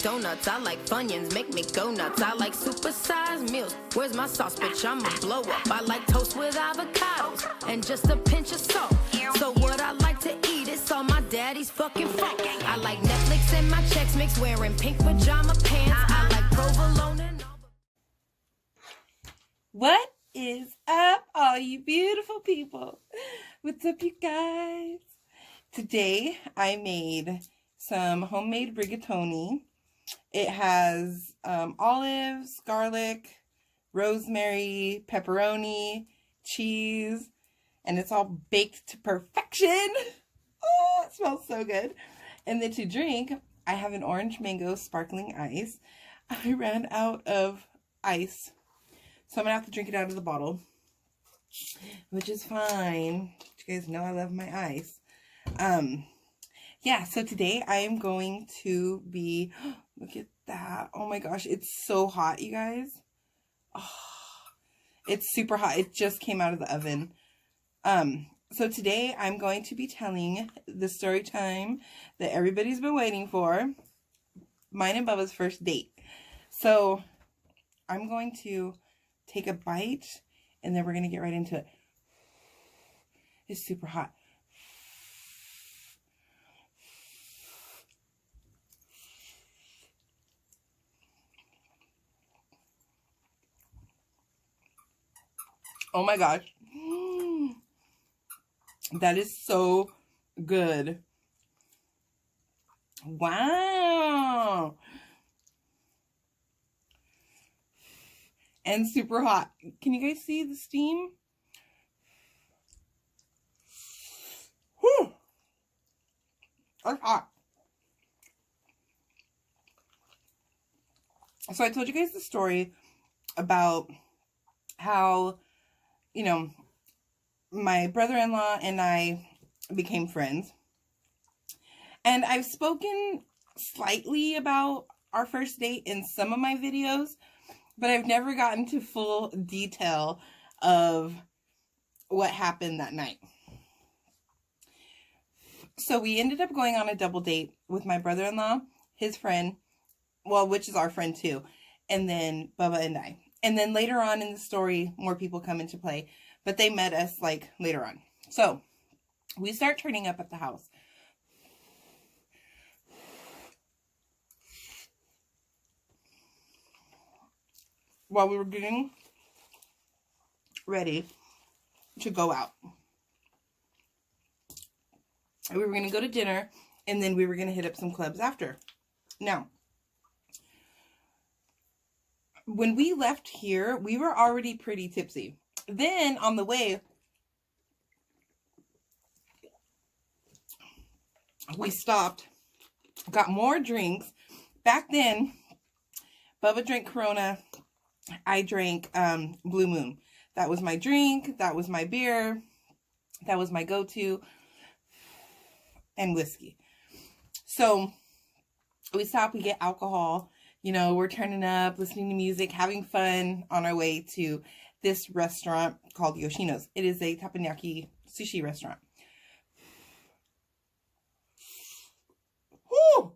donuts. I like Funyuns, make me go nuts. I like supersized meals. Where's my sauce, bitch? I'm a blow up. I like toast with avocados and just a pinch of salt. So what I like to eat, it's all my daddy's fucking fault. I like Netflix and my checks mix, wearing pink pajama pants. I like provolone and all. What is up, all you beautiful people? What's up, you guys? Today I made some homemade rigatoni. It has olives, garlic, rosemary, pepperoni, cheese, and it's all baked to perfection. Oh, it smells so good. And then to drink, I have an orange mango sparkling ice. I ran out of ice, so I'm gonna have to drink it out of the bottle, which is fine. You guys know I love my ice. Yeah, so today I am going to be, look at that. Oh my gosh, it's so hot, you guys. Oh, it's super hot. It just came out of the oven. So today I'm going to be telling the story time that everybody's been waiting for. Mine and Bubba's first date. So I'm going to take a bite and then we're going to get right into it. It's super hot. Oh my gosh. That is so good. Wow. And super hot. Can you guys see the steam? Whew. That's hot. So I told you guys the story about how, you know, my brother-in-law and I became friends. And I've spoken slightly about our first date in some of my videos, but I've never gotten to full detail of what happened that night. So we ended up going on a double date with my brother-in-law, his friend, well, which is our friend too, and then Bubba and I. And then later on in the story, more people come into play, but they met us like later on. So we start turning up at the house. While we were getting ready to go out. We were going to go to dinner, and then we were going to hit up some clubs after. Now, when we left here, we were already pretty tipsy. Then, on the way, we stopped, got more drinks. Back then, Bubba drank Corona. I drank Blue Moon. That was my drink. That was my beer. That was my go-to. And whiskey. So we stop, we get alcohol. You know, we're turning up, listening to music, having fun on our way to this restaurant called Yoshino's. It is a teppanyaki sushi restaurant. Woo!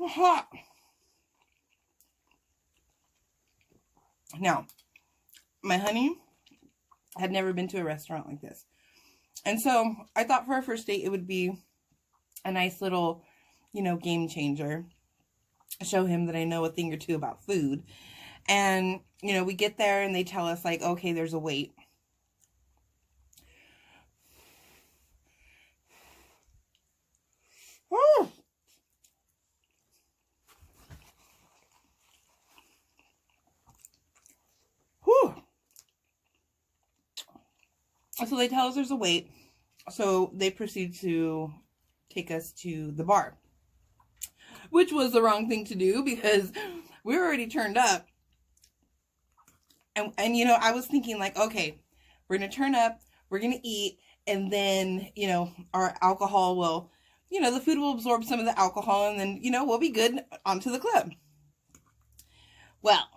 Hot. Now, my honey had never been to a restaurant like this. And so I thought for our first date, it would be a nice little, you know, game changer. Show him that I know a thing or two about food. And, you know, we get there and they tell us like, okay, there's a wait. Woo! Whew. So they tell us there's a wait. So they proceed to take us to the bar. Which was the wrong thing to do because we were already turned up. And you know, I was thinking like, okay, we're going to turn up, we're going to eat, and then, you know, our alcohol will, you know, the food will absorb some of the alcohol and then, you know, we'll be good onto the club. Well,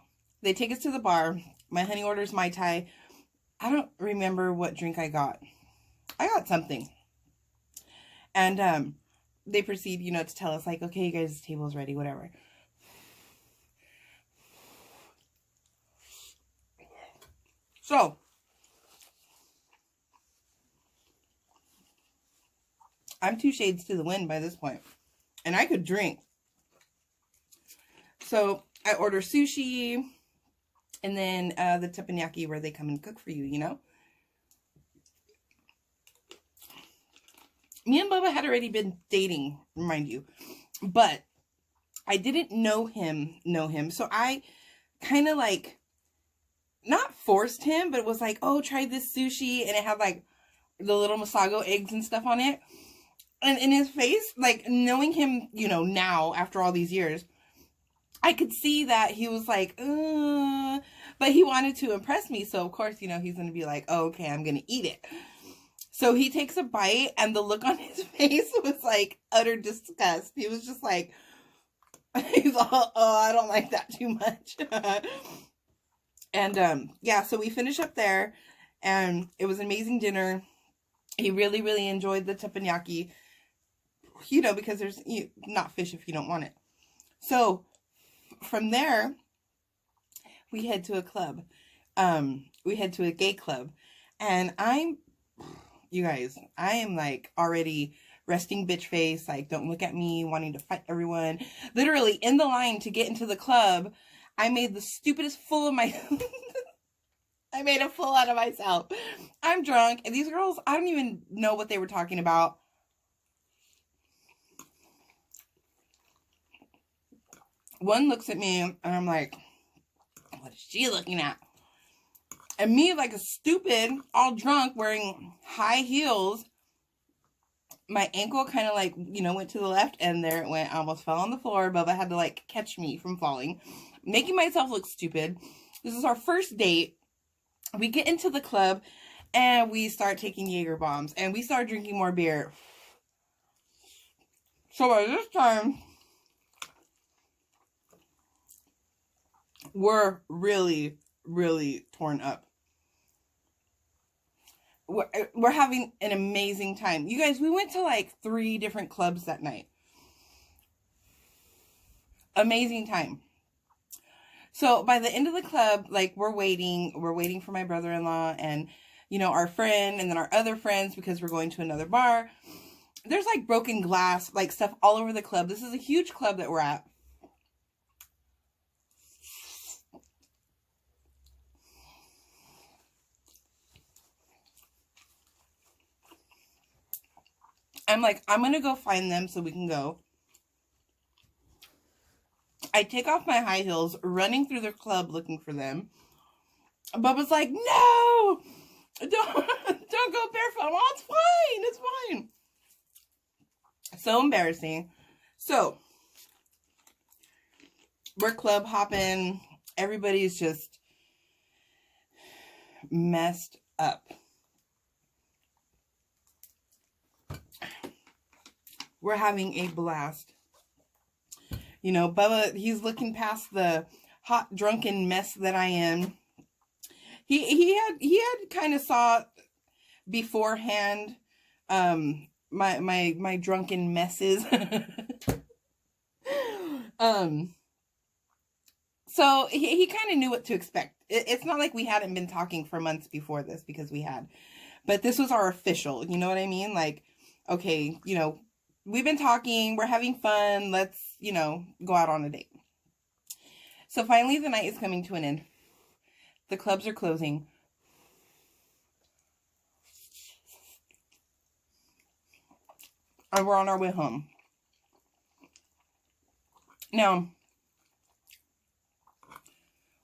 they take us to the bar. My honey orders Mai Tai. I don't remember what drink I got. I got something. And they proceed, you know, to tell us like, okay, you guys, the table is ready, whatever. So, I'm 2 shades to the wind by this point, and I could drink. So I order sushi, and then the teppanyaki where they come and cook for you, you know. Me and Bubba had already been dating, mind you, but I didn't know him, so I kind of like, not forced him, but it was like, oh, try this sushi, and it had like the little Masago eggs and stuff on it. And in his face, like, knowing him, you know, now, after all these years, I could see that he was like, but he wanted to impress me, so of course, you know, he's going to be like, oh, okay, I'm going to eat it. So he takes a bite, and the look on his face was like utter disgust. He was just like, he's all, oh, I don't like that too much. And, yeah, so we finish up there, and it was an amazing dinner. He really, really enjoyed the teppanyaki, you know, because there's not fish if you don't want it. So from there, we head to a club. We head to a gay club, and you guys, I am like already resting bitch face, like, don't look at me, wanting to fight everyone. Literally in the line to get into the club, I made the stupidest fool of my I made a fool out of myself. I'm drunk, and these girls, I don't even know what they were talking about. One looks at me, and I'm like, what is she looking at? And me, like a stupid, all drunk, wearing high heels, my ankle kind of like, you know, went to the left, and there it went. I almost fell on the floor. Bubba had to like catch me from falling, making myself look stupid. This is our first date. We get into the club, and we start taking Jaeger bombs, and we start drinking more beer. So by this time, we're really, really torn up. We're having an amazing time. You guys, we went to like 3 different clubs that night. Amazing time. So by the end of the club, like, we're waiting for my brother-in-law and, you know, our friend, and then our other friends, because we're going to another bar. There's like broken glass, like stuff all over the club. This is a huge club that we're at. I'm like, I'm going to go find them so we can go. I take off my high heels, running through the club looking for them. Bubba's like, no, don't go barefoot. Oh, it's fine. So embarrassing. So we're club hopping. Everybody's just messed up. We're having a blast. You know, Bubba, he's looking past the hot, drunken mess that I am. He had kind of saw beforehand my drunken messes. So he kind of knew what to expect. It's not like we hadn't been talking for months before this, because we had. But this was our official, you know what I mean? Like, okay, you know, we've been talking, we're having fun, let's, you know, go out on a date. So finally the night is coming to an end. The clubs are closing. And we're on our way home. Now,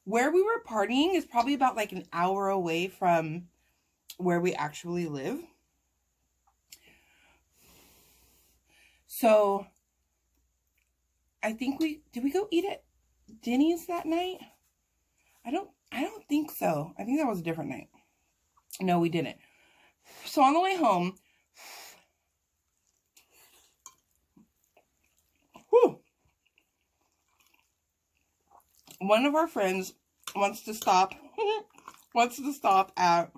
where we were partying is probably about like an hour away from where we actually live. So, I think did we go eat at Denny's that night? I don't think so. I think that was a different night. No, we didn't. So on the way home, one of our friends wants to stop at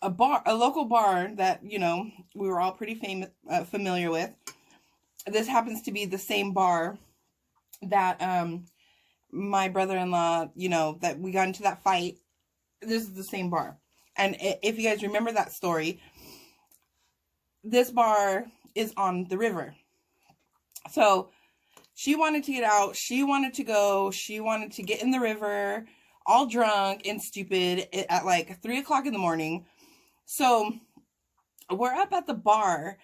a local bar that, you know, we were all pretty familiar with. This happens to be the same bar that my brother-in-law, you know, that we got into that fight. This is the same bar. And if you guys remember that story, this bar is on the river. So she wanted to get out. She wanted to go. She wanted to get in the river, all drunk and stupid at like 3 o'clock in the morning. So we're up at the bar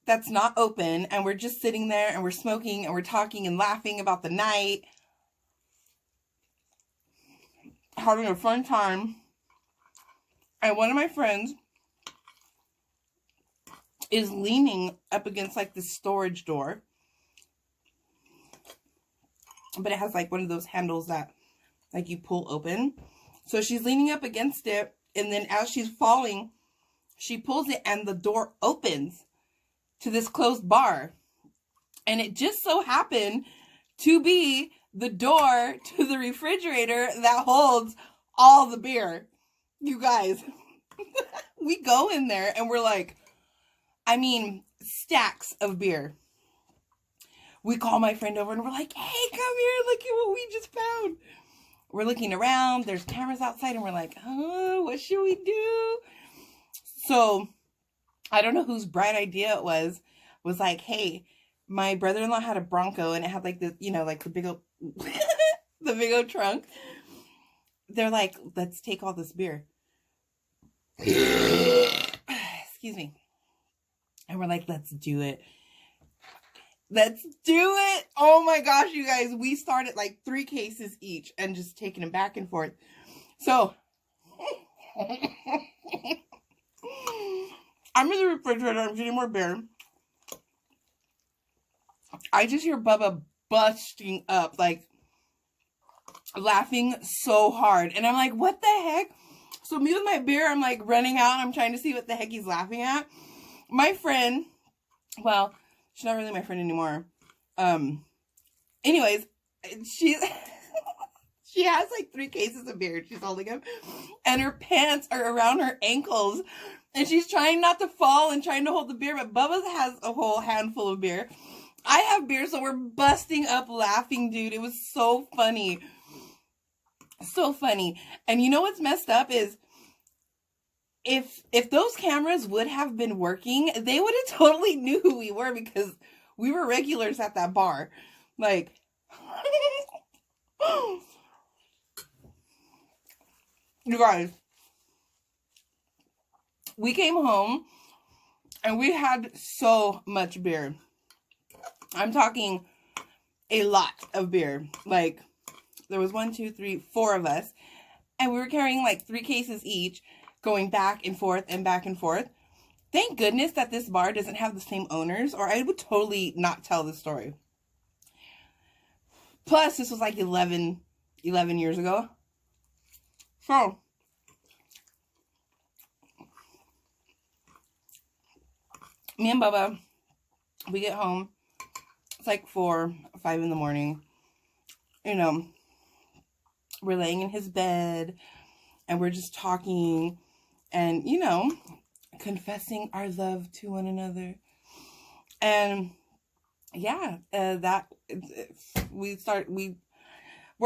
that's not open, and we're just sitting there and we're smoking and we're talking and laughing about the night, having a fun time. And one of my friends is leaning up against like the storage door, but it has like one of those handles that like you pull open. So she's leaning up against it, and then as she's falling, she pulls it and the door opens to this closed bar. And it just so happened to be the door to the refrigerator that holds all the beer. You guys, we go in there and we're like, I mean, stacks of beer. We call my friend over and we're like, hey, come here, look at what we just found. We're looking around, there's cameras outside, and we're like, oh, what should we do? So, I don't know whose bright idea it was like, hey, my brother-in-law had a Bronco, and it had like the, you know, like the big old, the big old trunk. They're like, let's take all this beer. Excuse me. And we're like, let's do it. Let's do it. Oh my gosh, you guys. We started like 3 cases each and just taking them back and forth. So, I'm in the refrigerator. I'm getting more beer. I just hear Bubba busting up, like laughing so hard. And I'm like, what the heck? So me with my beer, I'm like running out. I'm trying to see what the heck he's laughing at. My friend, well, she's not really my friend anymore. Anyways, she has like 3 cases of beer. She's holding them, and her pants are around her ankles, and she's trying not to fall and trying to hold the beer. But Bubba has a whole handful of beer. I have beer, so we're busting up laughing, dude. It was so funny. So funny. And you know what's messed up is if those cameras would have been working, they would have totally knew who we were, because we were regulars at that bar. Like, you guys, we came home and we had so much beer. I'm talking a lot of beer. Like, there was 1, 2, 3, 4 of us, and we were carrying like 3 cases each, going back and forth and back and forth. Thank goodness that this bar doesn't have the same owners, or I would totally not tell this story. Plus, this was like 11 years ago. So, me and Bubba, we get home. It's like 4, 5 in the morning. You know, we're laying in his bed, and we're just talking, and, you know, confessing our love to one another. And yeah, we're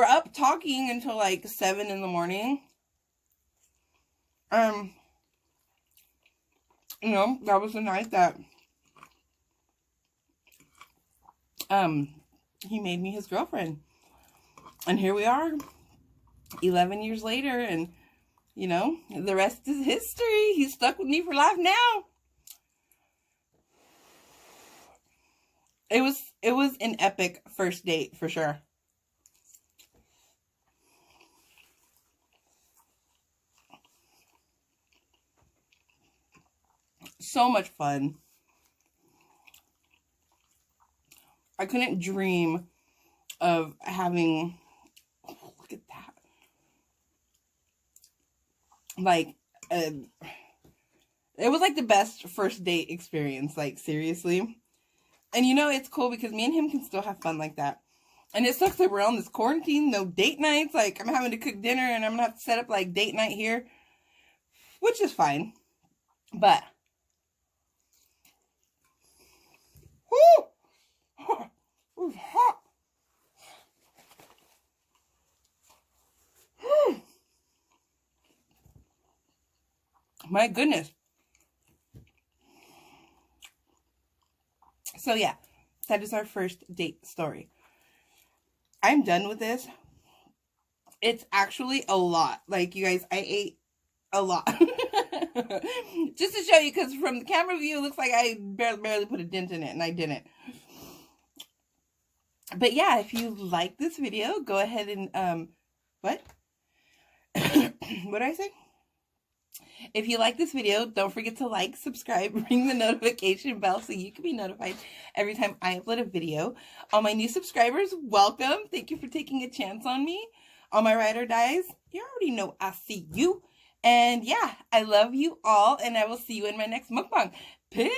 up talking until like 7 in the morning. You know, that was the night that he made me his girlfriend. And here we are 11 years later, and you know, the rest is history. He's stuck with me for life now. It was an epic first date for sure. So much fun. I couldn't dream of having, oh, look at that. Like, it was like the best first date experience, like, seriously. And you know, it's cool because me and him can still have fun like that. And it sucks that we're on this quarantine, no date nights. Like, I'm having to cook dinner, and I'm gonna have to set up like date night here, which is fine. But, whoo! It's hot. My goodness. So yeah, that is our first date story. I'm done with this. It's actually a lot. Like, you guys, I ate a lot. Just to show you, because from the camera view, it looks like I barely put a dent in it, and I didn't. But yeah, if you like this video, go ahead and, what? What did I say? If you like this video, don't forget to like, subscribe, ring the notification bell so you can be notified every time I upload a video. All my new subscribers, welcome. Thank you for taking a chance on me. All my ride or dies, you already know I see you. And yeah, I love you all, and I will see you in my next mukbang. Peace!